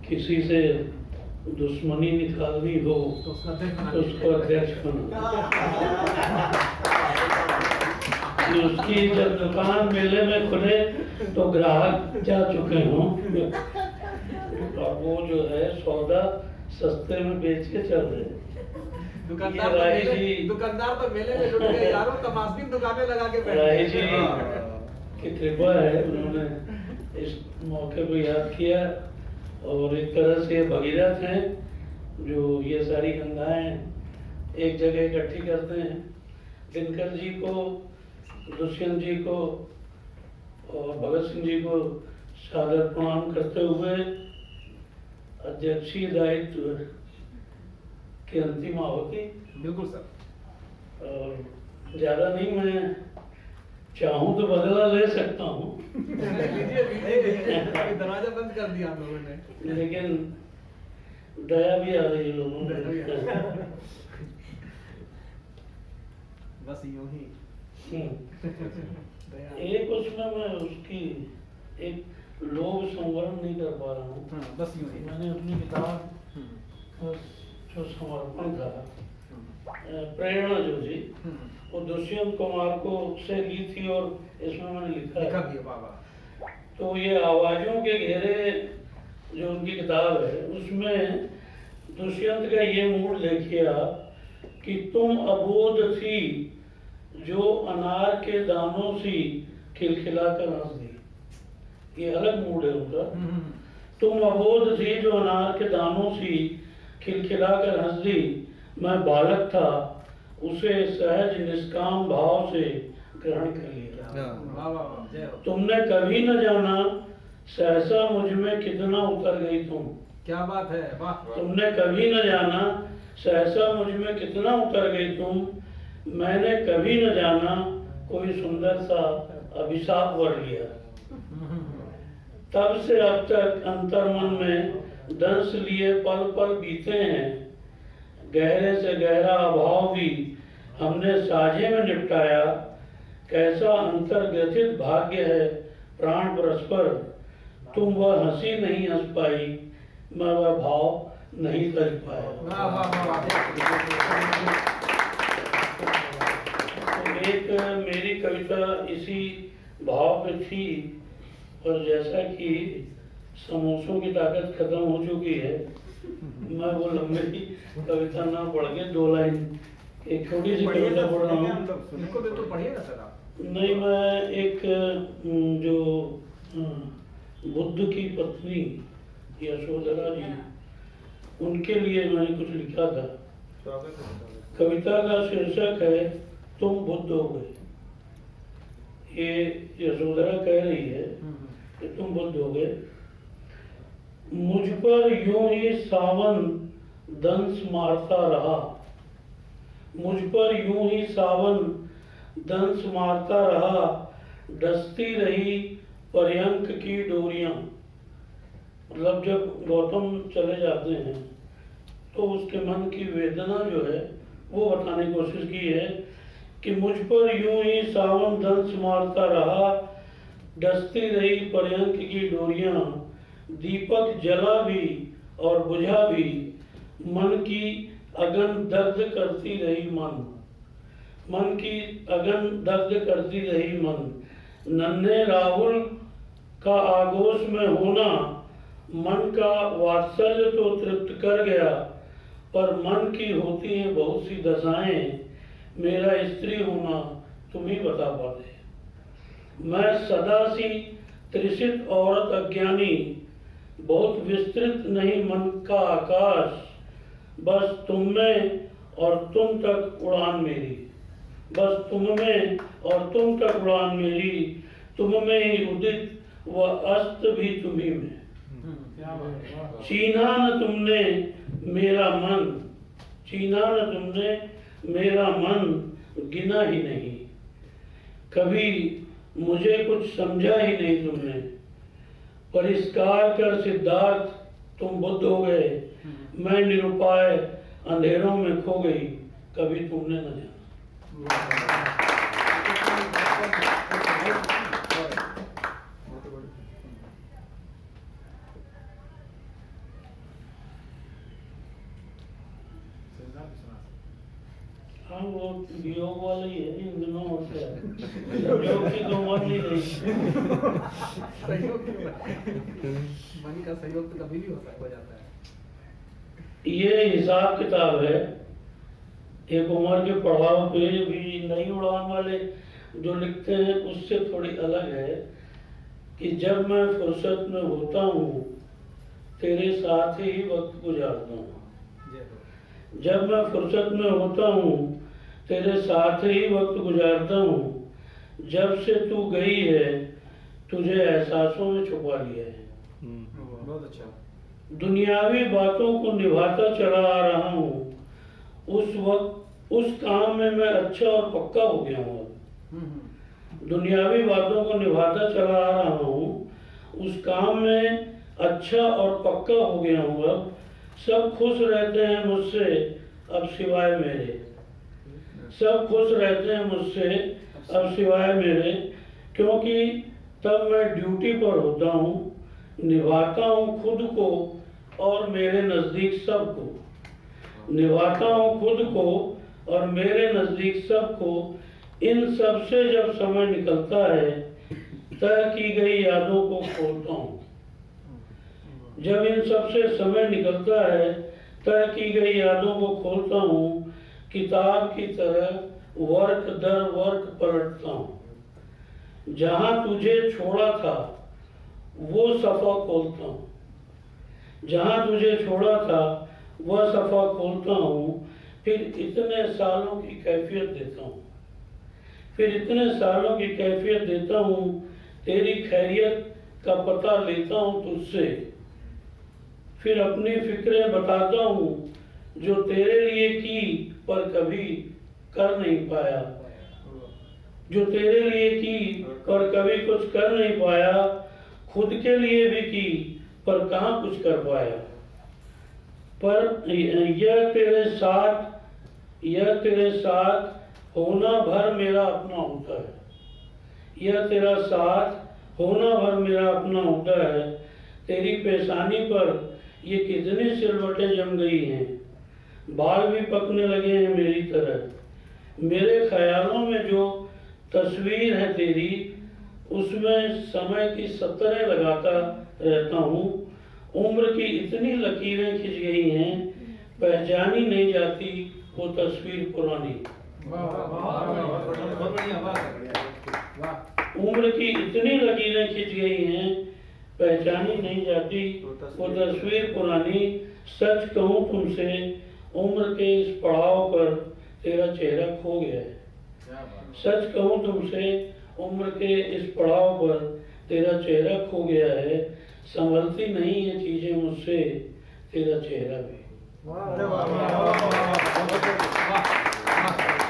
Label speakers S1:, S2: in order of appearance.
S1: किसी से दुश्मनी निकालनी हो
S2: तो
S1: तो उसको अध्यक्ष बना। कि उसकी जब दुकान मेले में खुले तो ग्राहक जा चुके हों और वो जो है सौदा सस्ते में बेच के चल रहे।
S2: दुकानदार तो मेले में जुट गए यारों, तमाशबीन दुकानें लगा के बैठे।
S1: राही जी की कृपा है, उन्होंने इस मौके को याद किया और एक तरह से भगीरथ हैं जो ये सारी गंगाएं एक जगह इकट्ठी करते हैं। दिनकर जी को, दुष्यंत जी को और भगत सिंह जी को सादर प्रणाम करते हुए अध्यक्षीय दायित्व की अंतिम आहुति।
S2: बिल्कुल सर।
S1: और ज़्यादा नहीं, मैं चाहूँ तो बदला ले सकता हूँ
S2: दरवाजा बंद कर दिया हम लोगों ने,
S1: लेकिन दया भी आ रही है लोगों में।
S2: बस यूं ही
S1: एक उसमें मैं उसकी एक लोभ संवरण नहीं कर पा रहा हूँ।
S2: बस यूं ही
S1: मैंने अपनी किताब जो समर्पण था, प्रेरणा जो जी, वो दुष्यंत कुमार को से ली थी और इसमें मैंने लिखा
S2: भी है बाबा।
S1: तो ये आवाजों के घेरे जो उनकी किताब है उसमें दुष्यंत का ये मूड देखिए आप कि तुम अबोध थी जो अनार के दानों सी खिलखिलाकर हंस दी। ये अलग मूड है उनका। तुम अबोध थी जो अनार के दानों सी खिलखिलाकर हंस दी, मैं बालक था उसे सहज निष्काम भाव से ग्रहण कर लिया। तुमने कभी न जाना सहसा मुझ में कितना उतर गई तुम।
S2: क्या बात है, वाह।
S1: तुमने कभी न जाना सहसा मुझ में कितना उतर गई तुम, मैंने कभी न जाना कोई सुंदर सा अभिशाप वर लिया। तब से अब तक अंतर्मन में दंश लिए पल पल बीते हैं, गहरे से गहरा अभाव भी हमने साझे में निपटाया। कैसा अंतर्ग्रथित भाग्य है प्राण परस्पर, तुम वह हंसी नहीं हंस पाई, मैं वह भाव नहीं तज पाया। तो एक मेरी कविता इसी भाव पे थी, और जैसा कि समोसों की ताकत खत्म हो चुकी है, मैं वो लंबी कविता ना पढ़ के 2 लाइन एक छोटी सी कविता पढ़ रहा हूँ। नहीं, मैं एक जो बुद्ध की पत्नी यशोधरा जी, उनके लिए मैंने कुछ लिखा था। कविता का शीर्षक है तुम बुद्ध हो गए। ये यशोधरा कह रही है कि तुम बुद्ध हो गए। मुझ पर यूं ही सावन दंश मारता रहा, मुझ पर यूं ही सावन दंश मारता रहा, डसती रही पर्यंक की डोरियां। मतलब जब गौतम चले जाते हैं तो उसके मन की वेदना जो है वो बताने की कोशिश की है कि मुझ पर यूं ही सावन दंश मारता रहा, डसती रही पर्यंक की डोरियां, दीपक जला भी और बुझा भी, मन की अगन दर्द करती रही मन, मन की अगन दर्द करती रही मन। नन्हे राहुल का आगोश में होना मन का वात्सल्य तो तृप्त कर गया, पर मन की होती हैं बहुत सी दशाएं, मेरा स्त्री होना तुम ही बता पाते। मैं सदा सी त्रिषित औरत अज्ञानी, बहुत विस्तृत नहीं मन का आकाश, बस तुम में और तुम तक उड़ान मेरी, बस तुम में और तुम तक उड़ान मेरी, तुम में ही उदित व अस्त भी तुम्ही में। छीना न तुमने मेरा मन, छीना न तुमने मेरा मन, गिना ही नहीं कभी मुझे, कुछ समझा ही नहीं तुमने। परिष्कार कर सिद्धार्थ तुम बुद्ध हो गए, मैं निरुपाय अंधेरों में खो गई, कभी तुमने न जाना। हाँ वो वियोग वाला ही है इन दिनों, और क्या संयोग की तो उम्र नहीं रही।
S2: सहयोग क्यों है? मन का सहयोग तो कभी भी हो जाता है।
S1: ये हिसाब किताब है, एक उम्र के पड़ाव पे भी नई उड़ान वाले जो लिखते हैं उससे थोड़ी अलग है कि जब मैं फुर्सत में होता हूँ तेरे साथ ही वक्त गुजारता हूँ। जब मैं फुर्सत में होता हूँ तेरे साथ ही वक्त गुजारता हूँ, जब से तू गई है तुझे एहसासों में छुपा लिया है।
S2: बहुत अच्छा।
S1: दुनियावी बातों को निभाता चला आ रहा हूँ, उस वक्त उस काम में मैं अच्छा और पक्का हो गया हूँ। दुनियावी बातों को निभाता चला आ रहा हूँ, उस काम में अच्छा और पक्का हो गया हूँ। अब सब खुश रहते हैं मुझसे अब सिवाय मेरे, सब खुश रहते हैं मुझसे अब सिवाय मेरे, क्योंकि तब मैं ड्यूटी पर होता हूँ, निभाता हूँ खुद को और मेरे नज़दीक सबको, निभाता हूँ खुद को और मेरे नज़दीक सबको। इन सब से जब समय निकलता है तय की गई यादों को खोलता हूँ, जब इन सब से समय निकलता है तय की गई यादों को खोलता हूँ, किताब की तरह वर्क दर वर्क पलटता हूँ। जहाँ तुझे छोड़ा था वो सफ़ा खोलता हूँ, जहाँ तुझे छोड़ा था वह सफ़ा खोलता हूँ। फिर इतने सालों की कैफियत देता हूँ, फिर इतने सालों की कैफियत देता हूँ, तेरी खैरियत का पता लेता हूँ तुझसे। फिर अपनी फिक्रें बताता हूँ जो तेरे लिए की पर कभी कर नहीं पाया, जो तेरे लिए की पर कभी कुछ कर नहीं पाया, खुद के लिए भी की पर कहाँ कुछ कर पाया। पर यह तेरे साथ होना भर मेरा अपना होता है, यह तेरा साथ होना भर मेरा अपना होता है। तेरी पेशानी पर ये कितनी सिलवटें जम गई हैं, बाल भी पकने लगे हैं मेरी तरह। मेरे ख्यालों में जो तस्वीर है तेरी, उसमें समय की सतरें लगाता रहता हूँ। उम्र की इतनी लकीरें खिंच गई हैं, पहचानी नहीं जाती वो तस्वीर पुरानी। उम्र की इतनी लकीरें खिंच गई हैं, पहचानी नहीं जाती वो तस्वीर पुरानी। सच कहूँ तुमसे उम्र के इस पड़ाव पर तेरा चेहरा खो गया है, सच कहूँ तुमसे उम्र के इस पड़ाव पर तेरा चेहरा खो गया है। संभलती नहीं है चीजें मुझसे तेरा चेहरा भी।
S2: वाह, वाह, वाह, वाह, वाह, वाह, वाह, वाह, वाह, वाह, वाह,